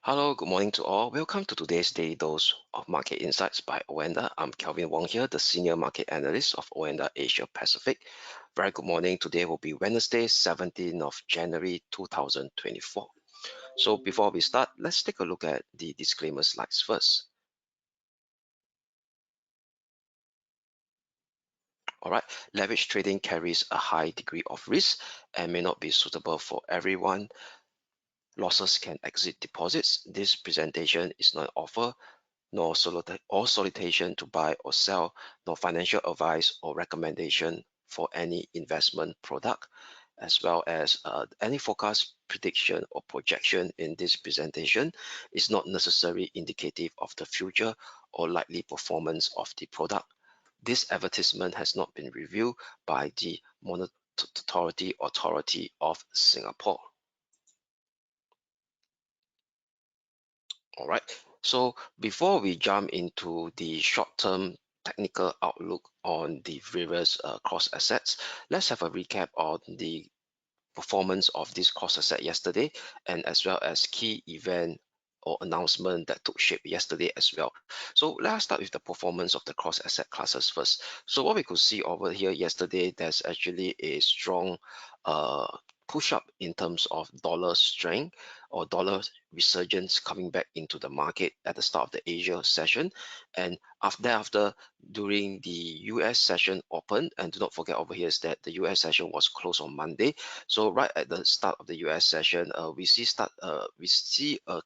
Hello, good morning to all. Welcome to today's Daily Dose of Market Insights by OANDA. I'm Kelvin Wong here, the Senior Market Analyst of OANDA Asia Pacific. Very good morning. Today will be Wednesday, 17th of January 2024. So before we start, let's take a look at the disclaimer slides first. All right, leverage trading carries a high degree of risk and may not be suitable for everyone. Losses can exceed deposits. This presentation is not an offer nor solicitation to buy or sell, nor financial advice or recommendation for any investment product, as well as any forecast, prediction, or projection in this presentation is not necessarily indicative of the future or likely performance of the product. This advertisement has not been reviewed by the Monetary Authority of Singapore. All right. So before we jump into the short-term technical outlook on the various cross assets, let's have a recap on the performance of this cross asset yesterday, and as well as key event or announcement that took shape yesterday as well. So let's start with the performance of the cross asset classes first. So what we could see over here yesterday, there's actually a strong push up in terms of dollar strength or dollar resurgence coming back into the market at the start of the Asia session, and after during the US session opened. And do not forget over here is that the US session was closed on Monday. So right at the start of the US session, we see a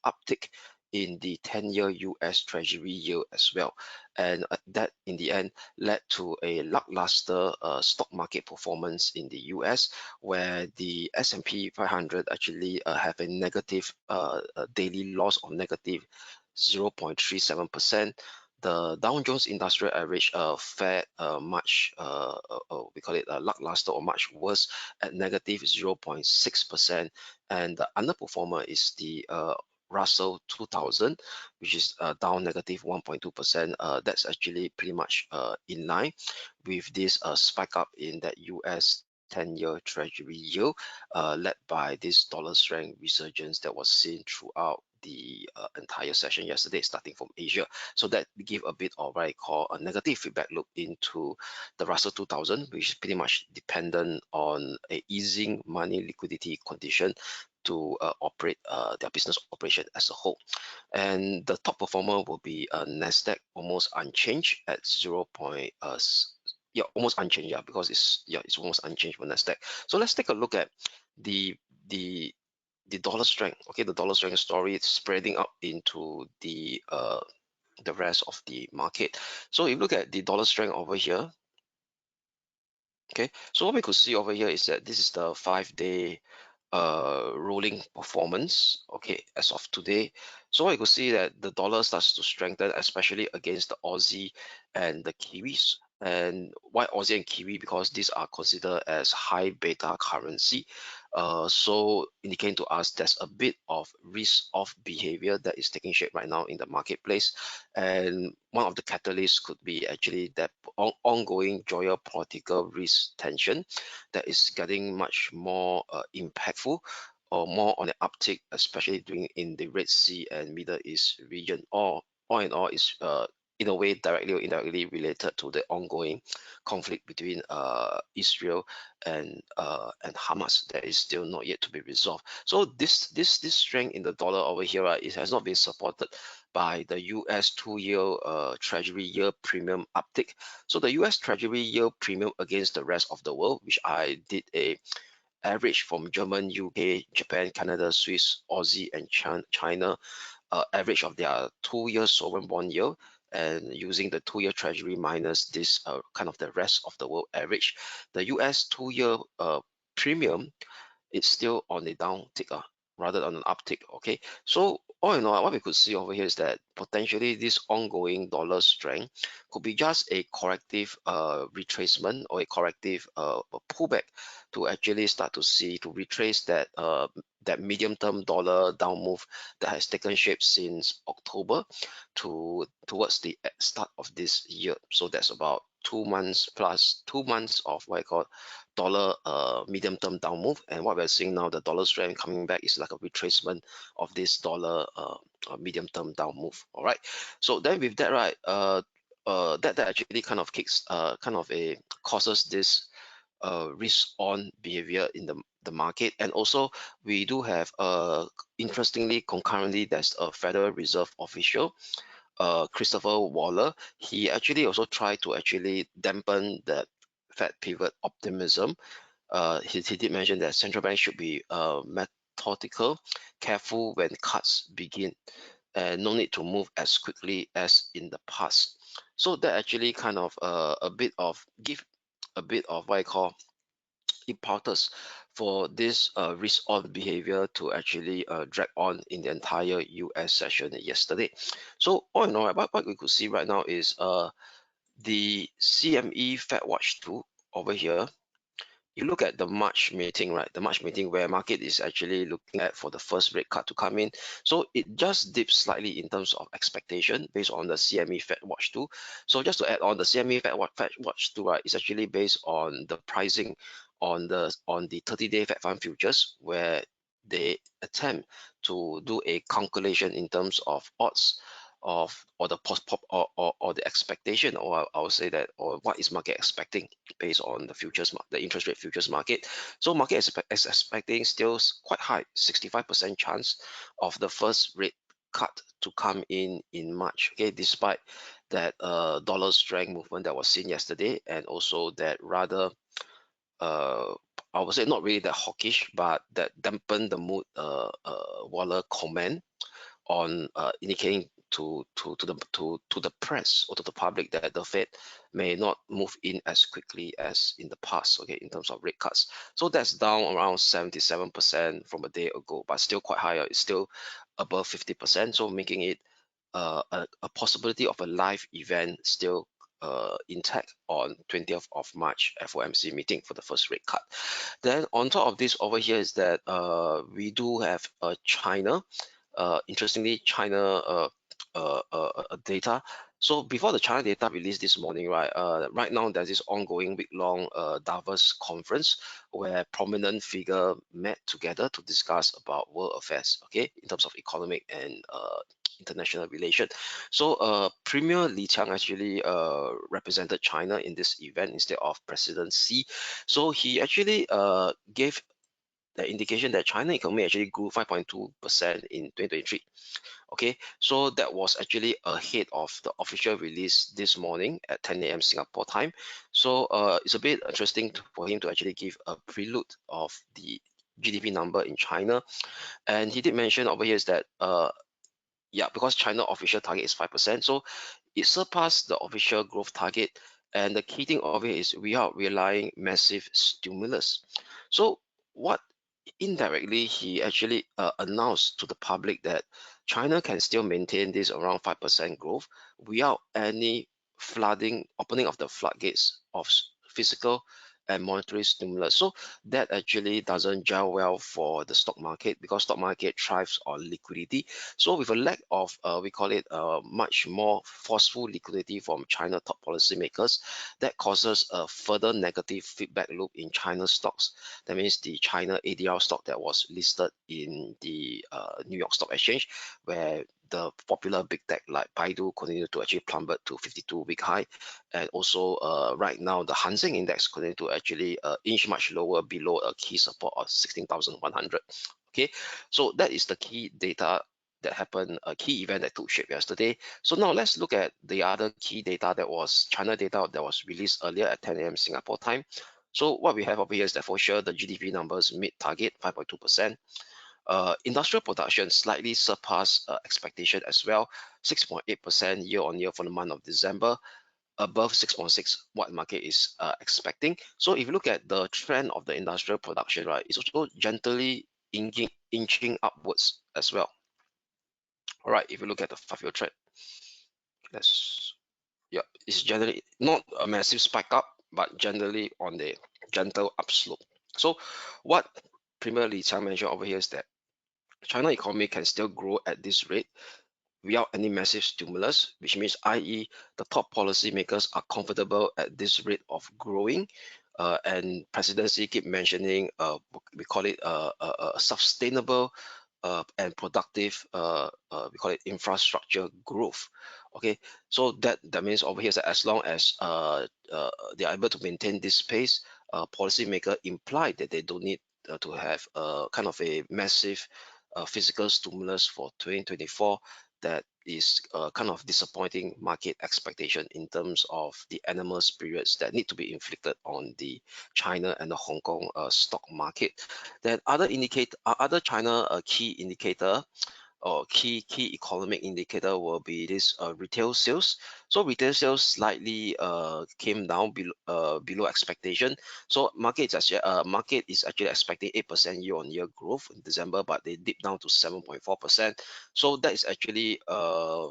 uptick in the 10-year US Treasury yield as well, and that in the end led to a lackluster stock market performance in the US, where the S&P 500 actually have a negative daily loss of negative 0.37%. The Dow Jones Industrial Average fared much, we call it lackluster or much worse at negative 0.6%. And the underperformer is the Russell 2000, which is down negative 1.2%. That's actually pretty much in line with this spike up in that US 10-year Treasury yield, led by this dollar strength resurgence that was seen throughout the entire session yesterday, starting from Asia. So that give a bit of what I call a negative feedback look into the Russell 2000, which is pretty much dependent on a easing money liquidity condition to operate their business operation as a whole. And the top performer will be Nasdaq, almost unchanged at 0. Yeah, almost unchanged, yeah, because it's almost unchanged for Nasdaq. So let's take a look at the dollar strength. Okay, the dollar strength story is spreading up into the rest of the market. So if you look at the dollar strength over here, okay, so what we could see over here is that this is the 5-day rolling performance, okay, as of today. So you could see that the dollar starts to strengthen, especially against the Aussie and the Kiwis. And why Aussie and Kiwi? Because these are considered as high beta currency. So indicating to us there's a bit of risk off behavior that is taking shape right now in the marketplace. And one of the catalysts could be actually that ongoing geopolitical risk tension that is getting much more impactful or more on the uptick, especially during in the Red Sea and Middle East region. All in all, is in a way directly or indirectly related to the ongoing conflict between Israel and Hamas that is still not yet to be resolved. So this strength in the dollar over here, it has not been supported by the US 2-year Treasury yield premium uptick. So the US Treasury yield premium against the rest of the world, which I did a average from German, UK, Japan, Canada, Swiss, Aussie, and China, average of their 2-year sovereign bond yield, and using the 2-year Treasury minus this kind of the rest of the world average, the US 2-year premium is still on the downtick rather than an uptick. Okay, so all in all, what we could see over here is that potentially this ongoing dollar strength could be just a corrective retracement or a corrective pullback to actually start to retrace that that medium-term dollar down move that has taken shape since October towards the start of this year. So that's about 2 months plus 2 months of what I call dollar medium-term down move, and what we're seeing now, the dollar strength coming back is like a retracement of this dollar medium-term down move. All right, so then with that, right, that actually kind of causes this risk on behavior in the market. And also we do have interestingly concurrently, there's a Federal Reserve official, Christopher Waller. He actually also tried to actually dampen the Fed pivot optimism. He did mention that central banks should be methodical, careful when cuts begin, and no need to move as quickly as in the past. So that actually kind of a bit of what I call impetus for this risk-on behavior to actually drag on in the entire US session yesterday. So all in all, what we could see right now is the CME Fed Watch 2 over here. You look at the March meeting, right? The March meeting where market is actually looking at for the first rate cut to come in. So it just dips slightly in terms of expectation based on the CME Fed Watch 2. So just to add on, the CME Fed Watch 2, right, is actually based on the pricing on the 30-day Fed Fund futures, where they attempt to do a calculation in terms of odds of, or the or the expectation, or I would say that, or what is market expecting based on the futures, the interest rate futures market. So market is expecting still quite high, 65% chance of the first rate cut to come in March. Okay, despite that dollar strength movement that was seen yesterday, and also that rather I would say not really that hawkish, but that dampened the mood Waller comment on indicating to the press or to the public that the Fed may not move in as quickly as in the past, okay, in terms of rate cuts. So that's down around 77% from a day ago, but still quite higher. It's still above 50%, so making it a possibility of a live event still intact on 20th of March FOMC meeting for the first rate cut. Then on top of this over here is that we do have China. Interestingly, China data. So before the China data released this morning, right now there's this ongoing week-long Davos conference where prominent figure met together to discuss about world affairs, okay, in terms of economic and international relation. So Premier Li Qiang actually represented China in this event instead of President Xi. So he actually gave the indication that China economy actually grew 5.2% in 2023. Okay, so that was actually ahead of the official release this morning at 10 a.m. Singapore time. So it's a bit interesting for him to actually give a prelude of the GDP number in China. And he did mention over here is that yeah, because China official target is 5%, so it surpassed the official growth target. And the key thing of it is we are relying massive stimulus. So what indirectly he actually announced to the public that China can still maintain this around 5% growth without any opening of the floodgates of physical and monetary stimulus. So that actually doesn't gel well for the stock market, because stock market thrives on liquidity. So with a lack of we call it much more forceful liquidity from China top policymakers, that causes a further negative feedback loop in China stocks. That means the China ADR stock that was listed in the New York Stock Exchange, where the popular big tech like Baidu continue to actually plummet to 52-week high. And also right now the Hang Seng Index continue to actually inch much lower below a key support of 16,100. Okay, so that is the key data that happened, a key event that took shape yesterday. So now let's look at the other key data, that was China data that was released earlier at 10 a.m. Singapore time. So what we have over here is that for sure the GDP numbers meet target 5.2%. Industrial production slightly surpassed expectation as well, 6.8% year on year for the month of December, above 6.6 what market is expecting. So if you look at the trend of the industrial production, right, it's also gently inching upwards as well. All right, if you look at the 5-year trend, that's, yeah, it's generally not a massive spike up, but generally on the gentle upslope. So what Premier Li Qiang mentioned over here is that China economy can still grow at this rate without any massive stimulus, which means, i.e., the top policymakers are comfortable at this rate of growing and presidency keep mentioning we call it a sustainable and productive we call it infrastructure growth. Okay, so that means over here is that as long as they are able to maintain this pace, policymaker imply that they don't need to have kind of a massive physical stimulus for 2024. That is kind of disappointing market expectation in terms of the animal spirits that need to be inflicted on the China and the Hong Kong stock market. Then other China key indicator or key economic indicator will be this retail sales. So retail sales slightly came down below expectation. So market is actually expecting 8% year-on-year growth in December, but they dipped down to 7.4%. So that is actually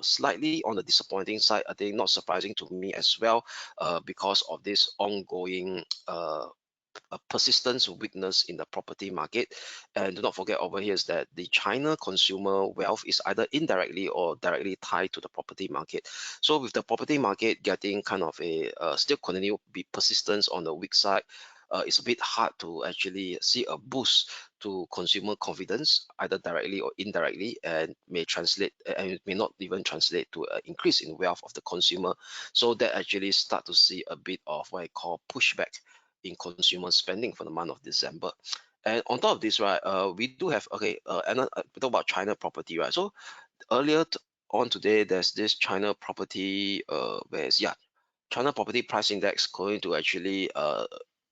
slightly on the disappointing side. I think not surprising to me as well, because of this ongoing a persistent weakness in the property market. And do not forget over here is that the China consumer wealth is either indirectly or directly tied to the property market. So with the property market getting kind of a still continue to be persistence on the weak side, it's a bit hard to actually see a boost to consumer confidence either directly or indirectly, and may translate and may not even translate to an increase in wealth of the consumer. So that actually start to see a bit of what I call pushback in consumer spending for the month of December. And on top of this, right, we do have we talk about China property, right? So earlier on today, there's this China property, China property price index going to actually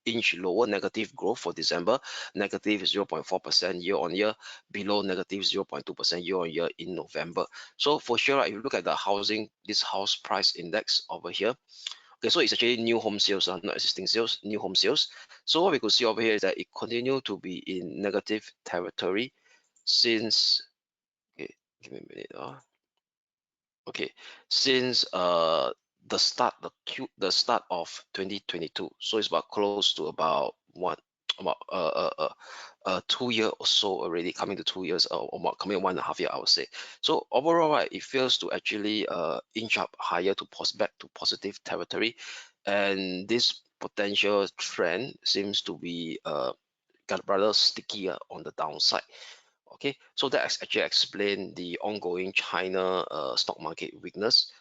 inch lower, negative growth for December, negative 0.4% year on year, below negative 0.2% year on year in November. So for sure, right, if you look at the this house price index over here. Okay, so it's actually new home sales, not existing sales, new home sales. So what we could see over here is that it continued to be in negative territory since, okay, give me a minute. Okay, since the start of 2022. So it's about close to about 2 year or so already, coming to 2 years, or coming 1.5 year, I would say. So overall, right, it feels to actually inch up higher to back to positive territory, and this potential trend seems to be got rather stickier on the downside. Okay, so that actually explain the ongoing China stock market weakness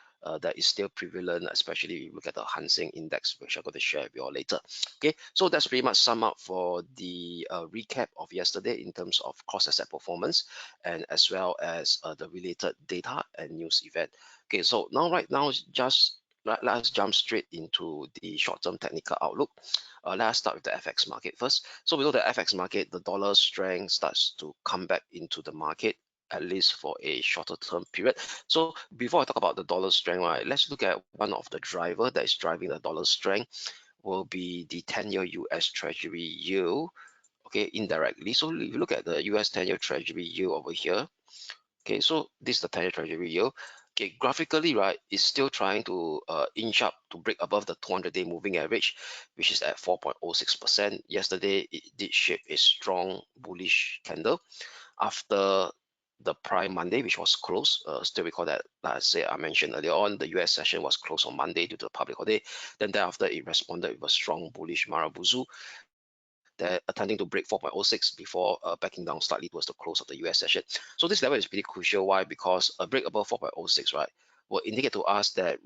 that is still prevalent, especially if you look at the Hang Seng Index, which I'm going to share with you all later. Okay, so that's pretty much sum up for the recap of yesterday in terms of cross-asset performance, and as well as the related data and news event. Okay, so right now, let's jump straight into the short-term technical outlook. Let's start with the FX market first. So we know the FX market, the dollar strength starts to come back into the market, at least for a shorter term period. So before I talk about the dollar strength, right, let's look at one of the driver that is driving the dollar strength will be the 10-year US Treasury yield. Okay, indirectly. So if you look at the US 10-year Treasury yield over here, okay, so this is the 10-year Treasury yield. Okay, graphically, right, it's still trying to inch up to break above the 200-day moving average, which is at 4.06%. Yesterday, it did shape a strong bullish candle after the prior Monday, which was closed. Still recall that, I mentioned earlier on, the US session was closed on Monday due to the public holiday. Then thereafter, it responded with a strong bullish Marabuzu, that attempting to break 4.06 before backing down slightly towards the close of the US session. So this level is pretty crucial. Why? Because a break above 4.06, right, will indicate to us that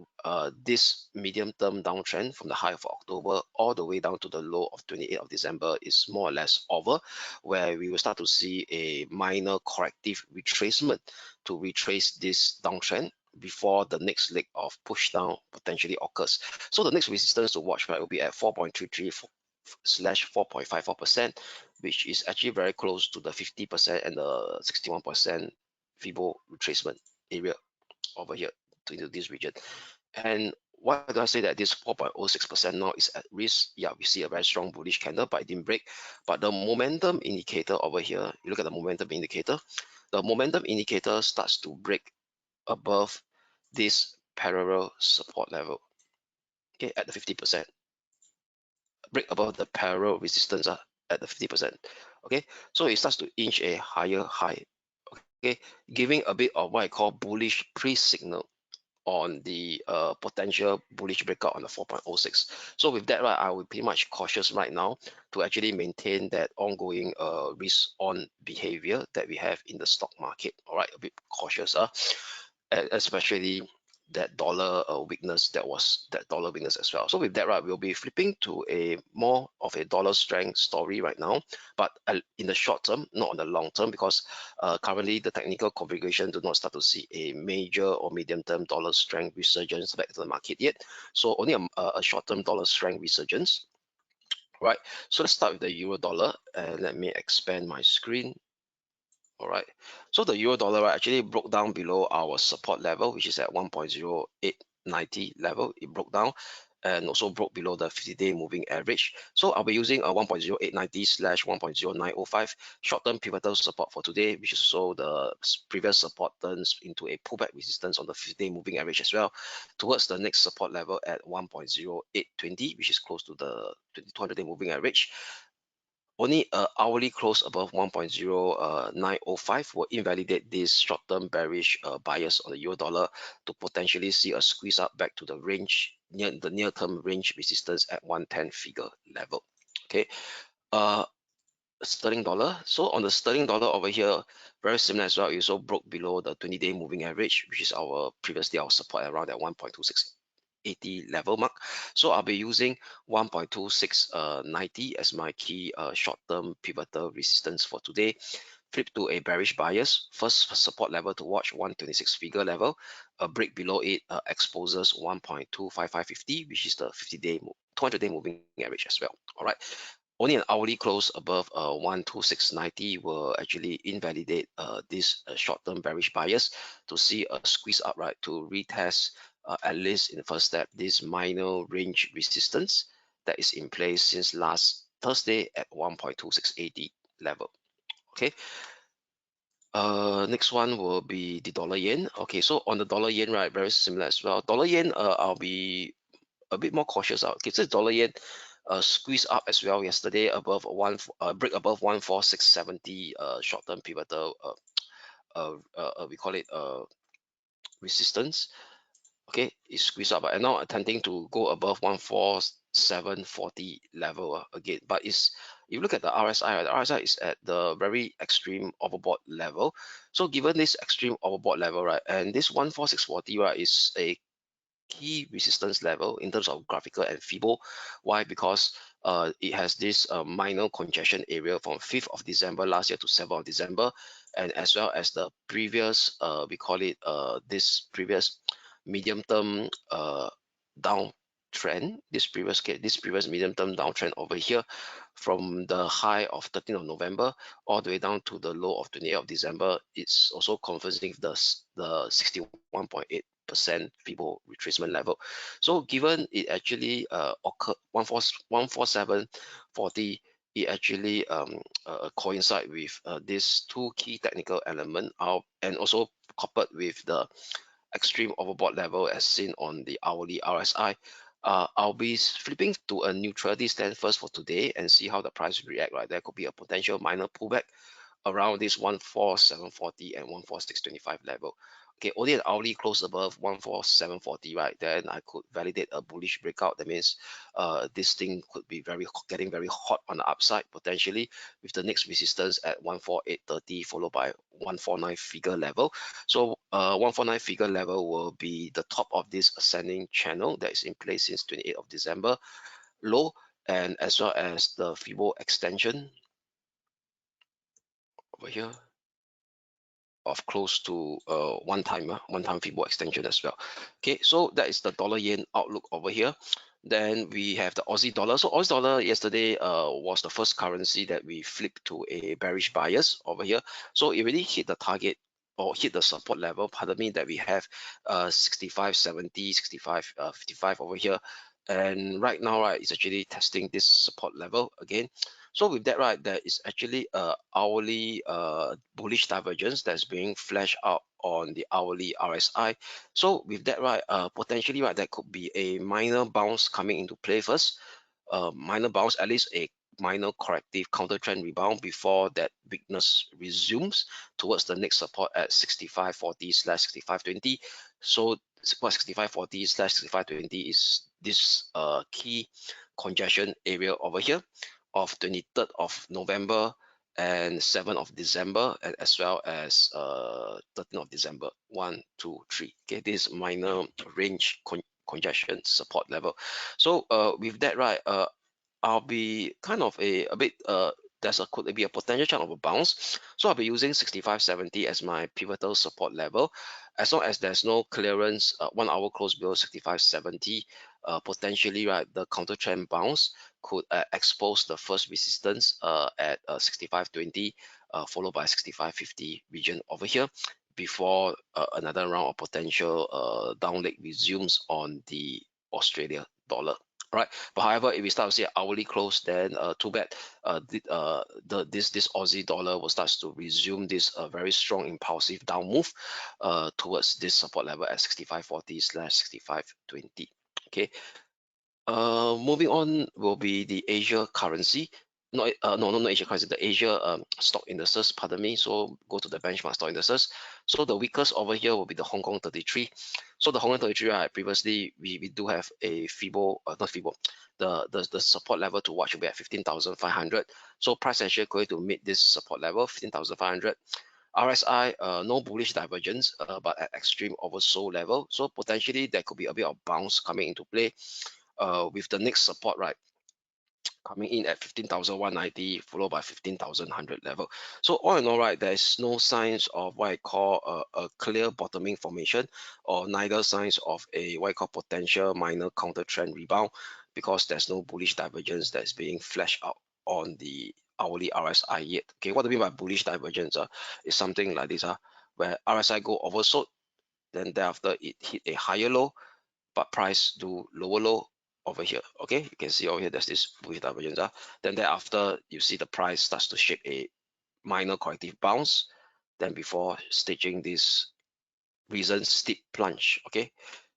this medium-term downtrend from the high of October all the way down to the low of 28th of December is more or less over, where we will start to see a minor corrective retracement to retrace this downtrend before the next leg of push down potentially occurs. So the next resistance to watch, right, will be at 4.33/4.54%, which is actually very close to the 50% and the 61% Fibo retracement area over here into this region. And why do I say that this 4.06% now is at risk? Yeah, we see a very strong bullish candle, but it didn't break. But the momentum indicator over here, you look at the momentum indicator, the momentum indicator starts to break above this parallel support level, okay, at the 50%. Break above the parallel resistance at the 50%. Okay, so it starts to inch a higher high. Okay, giving a bit of what I call bullish pre-signal. on the potential bullish breakout on the 4.06. So with that, right, I will pretty much cautious right now to actually maintain that ongoing risk on behavior that we have in the stock market. All right, a bit cautious, especially that dollar weakness, that dollar weakness as well. So with that, right, we'll be flipping to a more of a dollar strength story right now, but in the short term, not on the long term, because currently the technical configuration do not start to see a major or medium term dollar strength resurgence back to the market yet. So only a short term dollar strength resurgence. Right, so let's start with the euro dollar, and let me expand my screen. All right, so the euro dollar actually broke down below our support level, which is at 1.0890 level. It broke down and also broke below the 50-day moving average. So I'll be using a 1.0890 slash 1.0905 short-term pivotal support for today, which is also the previous support turns into a pullback resistance on the 50-day moving average as well, towards the next support level at 1.0820, which is close to the 200-day moving average. Only a hourly close above 1.0905 will invalidate this short-term bearish bias on the euro dollar to potentially see a squeeze up back to the range, near-term range resistance at 110 figure level. Okay, sterling dollar. So on the sterling dollar over here, very similar as well. It also broke below the 20-day moving average, which is our previously our support around at 1.2680 level mark. So I'll be using 1.2690 as my key short-term pivotal resistance for today. Flip to a bearish bias. First support level to watch 126 figure level. A break below it exposes 1.25550, which is the 50-day 200-day moving average as well. All right. Only an hourly close above 12690 will actually invalidate this short-term bearish bias to see a squeeze up, right, to retest at least in the first step this minor range resistance that is in place since last Thursday at 1.2680 level. Okay, next one will be the dollar yen. Okay, so on the dollar yen, right, very similar as well. Dollar yen, I'll be a bit more cautious out. Okay, so dollar yen squeeze up as well yesterday above break above 14670 short-term pivotal we call it resistance. Okay, it squeezed up and now attempting to go above 14740 level again, but it's, if you look at the RSI, the RSI is at the very extreme overbought level. So given this extreme overbought level, right, and this 14640, right, is a key resistance level in terms of graphical and Fibo. Why? Because it has this minor congestion area from 5th of December last year to 7th of December, and as well as the previous, we call it this previous medium-term downtrend, this previous medium-term downtrend over here from the high of 13th of November all the way down to the low of 28th of December. It's also conversing the 61.8% Fibo retracement level. So given it actually occurred 14740, it actually coincide with these two key technical elements and also coupled with the extreme overbought level as seen on the hourly RSI. I'll be flipping to a neutrality stand first for today and see how the price react. Right, there could be a potential minor pullback around this 14740 and 14625 level. Okay, only an hourly close above 14740, right? Then I could validate a bullish breakout. That means this thing could be getting very hot on the upside potentially, with the next resistance at 14830 followed by 149 figure level. So 149 figure level will be the top of this ascending channel that is in place since 28th of December low, and as well as the Fibo extension over here of close to one-time Fibo extension as well. Okay, so that is the dollar yen outlook over here. Then we have the Aussie dollar. So Aussie dollar yesterday was the first currency that we flipped to a bearish bias over here. So it really hit the target or hit the support level, pardon me, that we have 65.70, 65.55 over here. And right now, right, it's actually testing this support level again. So with that, right, there is actually a hourly bullish divergence that's being flashed out on the hourly RSI. So with that, right, potentially, right, there could be a minor bounce coming into play first. Minor bounce, at least a minor corrective counter trend rebound before that weakness resumes towards the next support at 65.40/65.20. So 65.40/65.20 is this key congestion area over here of 23rd of November and 7th of December, and as well as 13th of December. 1, 2, 3. Okay, this minor range congestion support level. So with that, right, I'll be kind of a bit could be a potential chance of a bounce. So I'll be using 65.70 as my pivotal support level. As long as there's no clearance 1 hour close below 65.70, potentially, right, the counter trend bounce could expose the first resistance at 65.20, followed by 65.50 region over here, before another round of potential down leg resumes on the Australia dollar. Right, but however, if we start to see an hourly close, then too bad. This Aussie dollar will start to resume this very strong impulsive down move towards this support level at 65.40/65.20. Okay, moving on will be the Asia currency. No, not Asia currency, the Asia stock indices, pardon me. So go to the benchmark stock indices. So the weakest over here will be the Hong Kong 33. So the Hong Kong 33, right, previously we do have a FIBO, not FIBO, the support level to watch will be at 15,500. So price action going to meet this support level, 15,500. RSI, no bullish divergence, but at extreme oversold level. So potentially there could be a bit of bounce coming into play with the next support, right, coming in at 15,190, followed by 15,100 level. So all in all, right, there's no signs of what I call a clear bottoming formation, or neither signs of a what I call potential minor counter trend rebound, because there's no bullish divergence that's being flashed out on the hourly RSI yet. Okay, what do we mean by bullish divergence? Is something like this, where RSI go oversold, then thereafter it hit a higher low, but price do lower low over here. Okay, you can see over here there's this bullish divergence. Then thereafter you see the price starts to shape a minor corrective bounce, then before staging this recent steep plunge. Okay,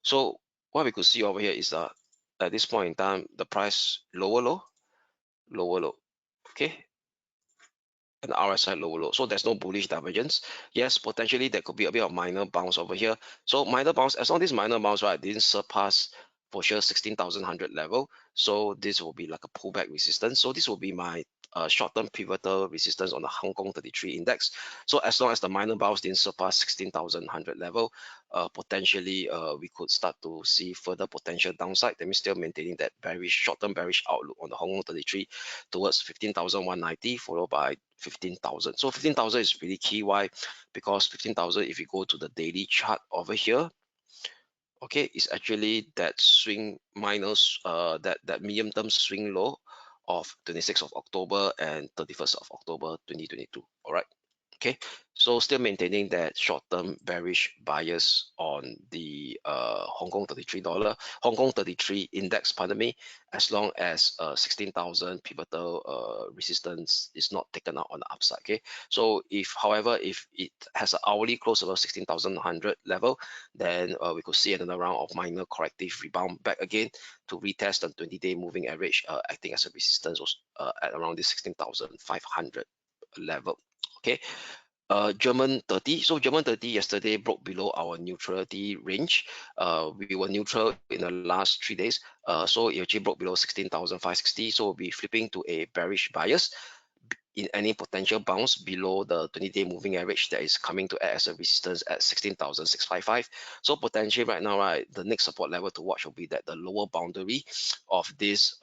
so what we could see over here is at this point in time the price lower low, lower low. Okay, and RSI lower low. So there's no bullish divergence. Yes, potentially there could be a bit of minor bounce over here. So minor bounce, as long as this minor bounce, right, didn't surpass for sure 16,100 level. So this will be like a pullback resistance. So this will be my short-term pivotal resistance on the Hong Kong 33 index. So as long as the minor bounce didn't surpass 16,100 level, potentially we could start to see further potential downside. That means still maintaining that bearish, short-term bearish outlook on the Hong Kong 33 towards 15,190, followed by 15,000. So 15,000 is really key. Why? Because 15,000, if you go to the daily chart over here, okay, it's actually that swing minus that medium term swing low of 26th of October and 31st of October 2022. All right. Okay, so still maintaining that short-term bearish bias on the Hong Kong Hong Kong 33 index, pardon me, as long as 16,000 pivotal resistance is not taken out on the upside. Okay, so however, if it has an hourly close above 16,100 level, then we could see another round of minor corrective rebound back again to retest the 20-day moving average, acting as a resistance at around the 16,500 level. Okay, German 30. So German 30 yesterday broke below our neutrality range. We were neutral in the last 3 days. So it actually broke below 16,560. So we'll be flipping to a bearish bias in any potential bounce below the 20-day moving average that is coming to act as a resistance at 16,655. So potentially right now, right, the next support level to watch will be that the lower boundary of this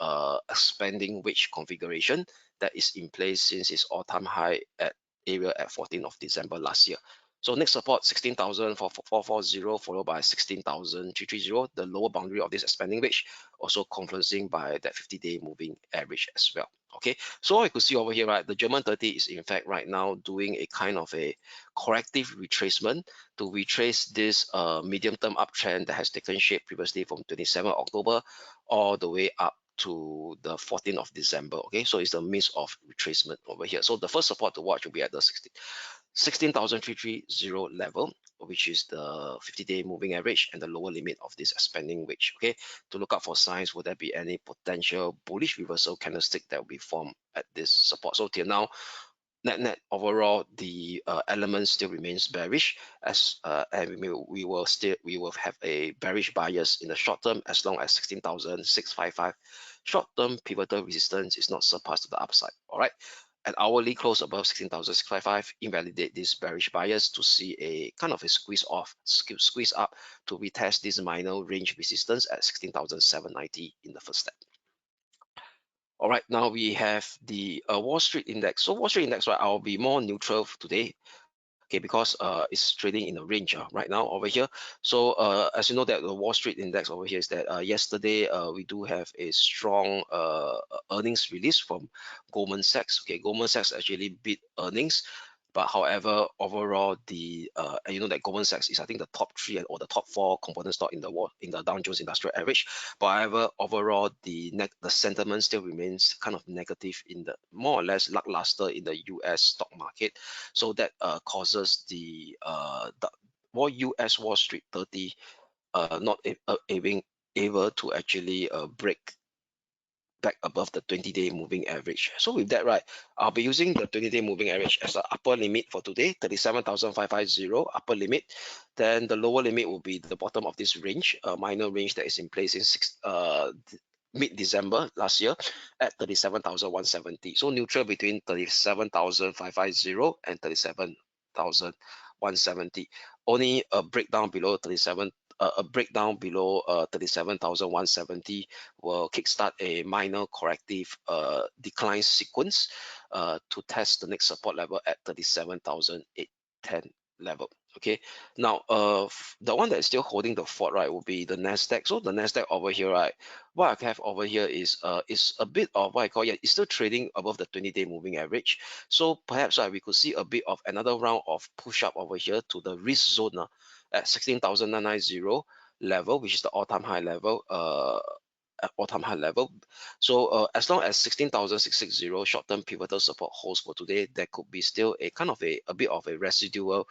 expanding wedge configuration that is in place since its all-time high at area at 14th of December last year. So next support 16,440, followed by 16,330, the lower boundary of this expanding wedge, also confluencing by that 50-day moving average as well. Okay, so I could see over here, right, the German 30 is in fact right now doing a kind of a corrective retracement to retrace this medium-term uptrend that has taken shape previously from 27th October all the way up to the 14th of December. Okay, so it's the midst of retracement over here. So the first support to watch will be at the 16,330 level, which is the 50-day moving average and the lower limit of this expanding wedge. Okay, to look out for signs, would there be any potential bullish reversal candlestick that will be formed at this support? So till now, net overall, the element still remains bearish, and we will have a bearish bias in the short term as long as 16,655 short-term pivotal resistance is not surpassed to the upside. All right, at hourly close above 16,655, invalidate this bearish bias to see a kind of a squeeze up to retest this minor range resistance at 16,790 in the first step. All right, now we have the Wall Street index. So Wall Street index, right, I'll be more neutral today. Okay, because it's trading in a range right now over here. So as you know that the Wall Street index over here is that yesterday we do have a strong earnings release from Goldman Sachs. Okay, Goldman Sachs actually beat earnings. But however, overall, and you know that Goldman Sachs is, I think, the top 3 or the top 4 component stock in the Dow Jones Industrial Average. But however, overall, the sentiment still remains kind of negative in the more or less lackluster in the U.S. stock market. So that causes the U.S. Wall Street 30 not being able to actually break back above the 20-day moving average. So with that, right, I'll be using the 20-day moving average as the upper limit for today, 37,550 upper limit. Then the lower limit will be the bottom of this range, a minor range that is in place in mid-December last year at 37,170. So neutral between 37,550 and 37,170. Only a breakdown below 37,170 will kickstart a minor corrective decline sequence to test the next support level at 37,810 level. Okay, now the one that is still holding the fort, right, will be the Nasdaq. So the Nasdaq over here, right, what I have over here is a bit of what I call, yeah, it's still trading above the 20-day moving average. So perhaps we could see a bit of another round of push up over here to the risk zone at 16,990 level, which is the all-time high level. So as long as 16,660 short-term pivotal support holds for today, there could be still a kind of a bit of a residual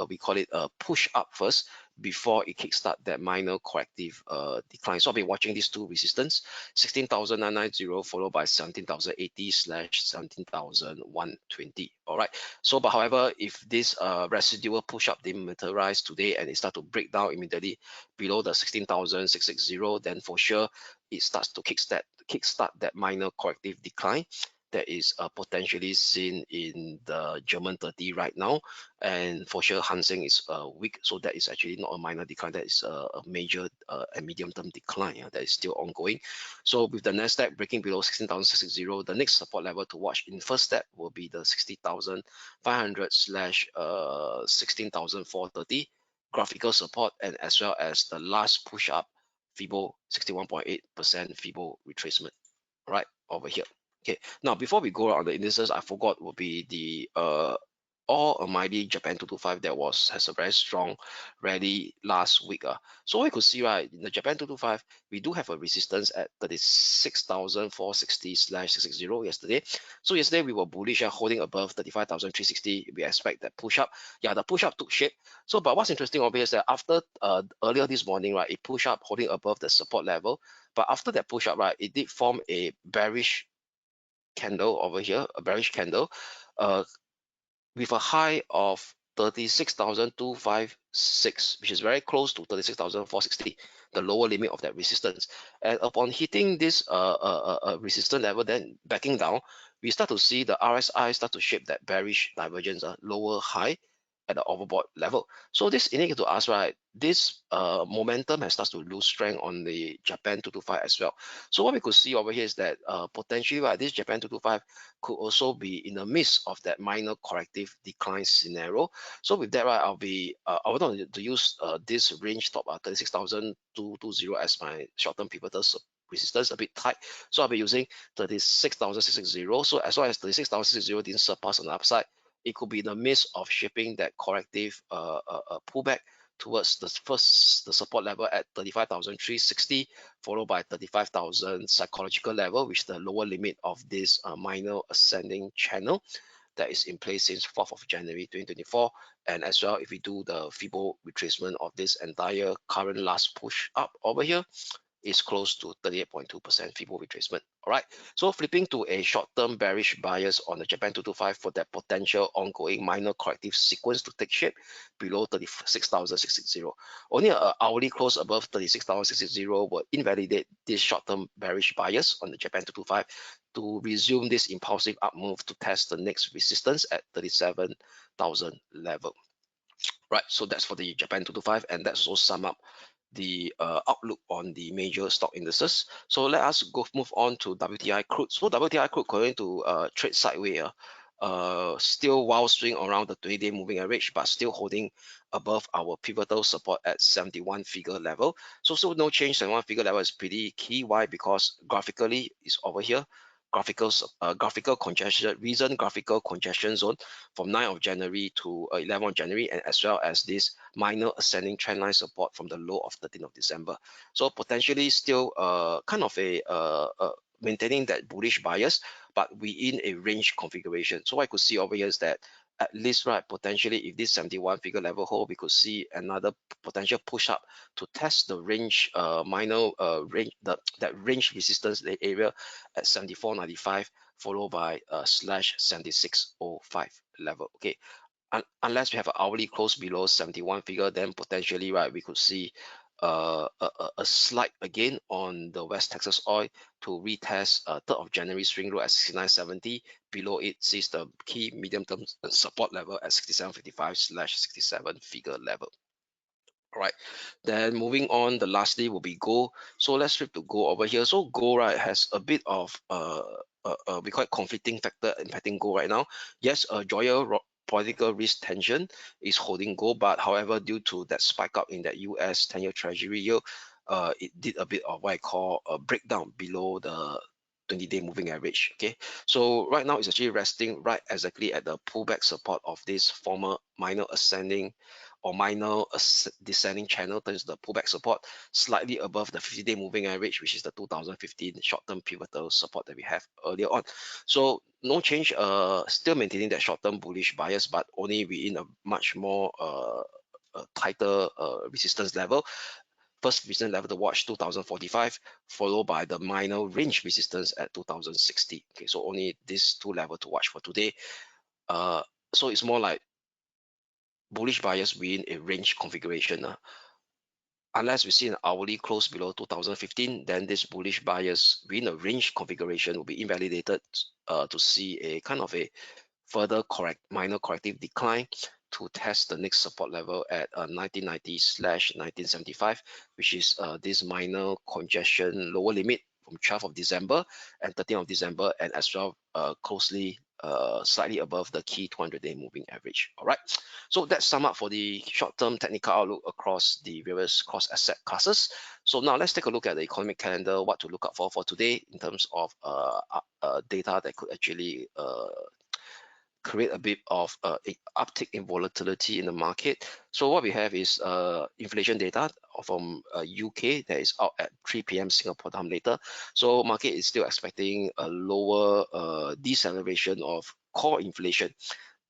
we call it a push up first before it kickstart that minor corrective decline. So I'll be watching these two resistance, 16,990 followed by 17,080 slash 17,120. All right. So but however, if this residual push up didn't materialize today and it start to break down immediately below the 16,660, then for sure it starts to kickstart that minor corrective decline that is potentially seen in the German 30 right now, and for sure Hang Seng is weak, so that is actually not a minor decline, that is a major and medium-term decline that is still ongoing. So with the Nasdaq breaking below 16,660, the next support level to watch in first step will be the 60,500 slash 16,430 graphical support, and as well as the last push up Fibo 61.8% Fibo retracement right over here. Okay, now before we go on the indices, I forgot will be the all almighty Japan 225 that has a very strong rally last week. So we could see, right, in the Japan 225, we do have a resistance at 36,460 slash 660 yesterday. So yesterday we were bullish, holding above 35,360. We expect that push up. Yeah, the push up took shape. So but what's interesting over here is that after earlier this morning, right, it pushed up holding above the support level. But after that push up, right, it did form a bearish candle over here, a bearish candle with a high of 36,256, which is very close to 36,460, the lower limit of that resistance. And upon hitting this resistance level, then backing down, we start to see the RSI start to shape that bearish divergence, lower high at the overbought level. So this indicates to us, right, this momentum has started to lose strength on the Japan 225 as well. So what we could see over here is that potentially, right, this Japan 225 could also be in the midst of that minor corrective decline scenario. So with that, right, I would want to use this range top 36,220 as my short-term pivotal resistance, a bit tight. So I'll be using 36,660. So as long as 36,660 didn't surpass on the upside, it could be in the midst of shaping that corrective pullback towards the support level at 35,360, followed by 35,000 psychological level, which is the lower limit of this minor ascending channel that is in place since 4th of January 2024. And as well, if we do the Fibo retracement of this entire current last push up over here, is close to 38.2% Fibo retracement. All right, so flipping to a short-term bearish bias on the Japan 225 for that potential ongoing minor corrective sequence to take shape below 36,660. Only an hourly close above 36,660 will invalidate this short-term bearish bias on the Japan 225 to resume this impulsive up move to test the next resistance at 37,000 level. Right, so that's for the Japan 225, and that's also sum up the outlook on the major stock indices. So let us move on to WTI crude. So WTI crude going to trade sideways, still wild swing around the 20-day moving average, but still holding above our pivotal support at 71 figure level. So no change. 71 figure level is pretty key. Why? Because graphically it's over here. Graphical congestion, recent graphical congestion zone from 9th of January to 11th of January, and as well as this minor ascending trendline support from the low of 13th of December. So potentially still kind of a maintaining that bullish bias, but we in a range configuration. So what I could see over here is that at least, right, potentially if this 71 figure level hold, we could see another potential push up to test the range, minor range, that range resistance area at 74.95, followed by slash 76.05 level. Okay, unless we have an hourly close below 71 figure, then potentially, right, we could see a slight again on the West Texas oil to retest 3rd of January swing low at 69.70. Below it sees the key medium term support level at 67.55 slash 67 figure level. All right, then moving on, the lastly will be gold. So let's flip to gold over here. So gold, right, has a bit of we call it conflicting factor impacting gold right now. Yes, political risk tension is holding gold, but however, due to that spike up in that US 10-year Treasury yield, it did a bit of what I call a breakdown below the 20-day moving average. Okay, so right now it's actually resting right exactly at the pullback support of this former minor ascending or minor descending channel turns the pullback support slightly above the 50-day moving average, which is the 2015 short-term pivotal support that we have earlier on. So no change, still maintaining that short-term bullish bias, but only within a much more tighter resistance level. First resistance level to watch 2045, followed by the minor range resistance at 2060. Okay, so only these two levels to watch for today. So it's more like bullish bias within a range configuration. Unless we see an hourly close below 2015, then this bullish bias within a range configuration will be invalidated to see a kind of a further minor corrective decline to test the next support level at 1990/1975, which is this minor congestion lower limit from 12th of December and 13th of December, and as well closely slightly above the key 200-day moving average. All right, so that's sum up for the short-term technical outlook across the various cross asset classes. So now let's take a look at the economic calendar, what to look out for today in terms of data that could actually create a bit of uptick in volatility in the market. So what we have is inflation data from UK that is out at 3 p.m. Singapore time later. So market is still expecting a lower deceleration of core inflation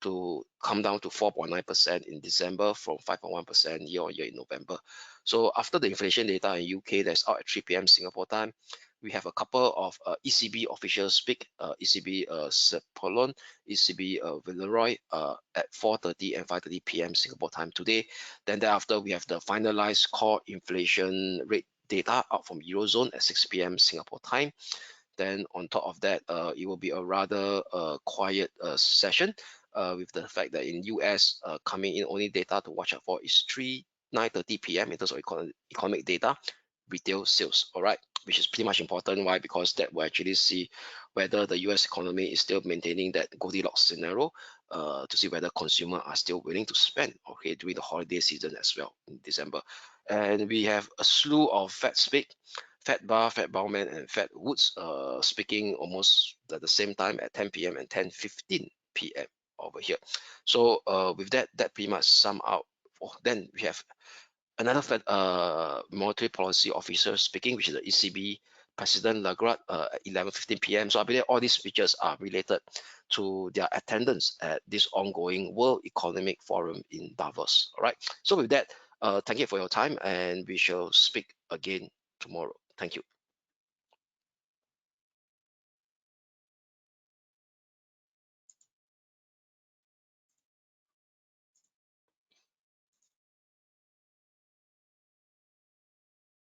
to come down to 4.9% in December from 5.1% year on year in November. So after the inflation data in UK that's out at 3 p.m. Singapore time, we have a couple of ECB officials speak, ECB Sepolon, ECB Villeroy at 4:30 and 5:30 p.m. Singapore time today. Then thereafter, we have the finalized core inflation rate data out from Eurozone at 6 p.m. Singapore time. Then on top of that, it will be a rather quiet session with the fact that in US coming in only data to watch out for is 9:30 p.m. in terms of economic data, retail sales, all right, which is pretty much important. Why? Because that will actually see whether the US economy is still maintaining that Goldilocks scenario to see whether consumers are still willing to spend, okay, during the holiday season as well in December. And we have a slew of Fed speak, Fed Bar, Fed Bowman, and Fed Woods speaking almost at the same time at 10 p.m. and 10:15 p.m. over here. So with that pretty much sum out. Then we have another Fed monetary policy officer speaking, which is the ECB President Lagarde at 11:15 p.m. So I believe all these features are related to their attendance at this ongoing World Economic Forum in Davos. All right. So with that, thank you for your time, and we shall speak again tomorrow. Thank you.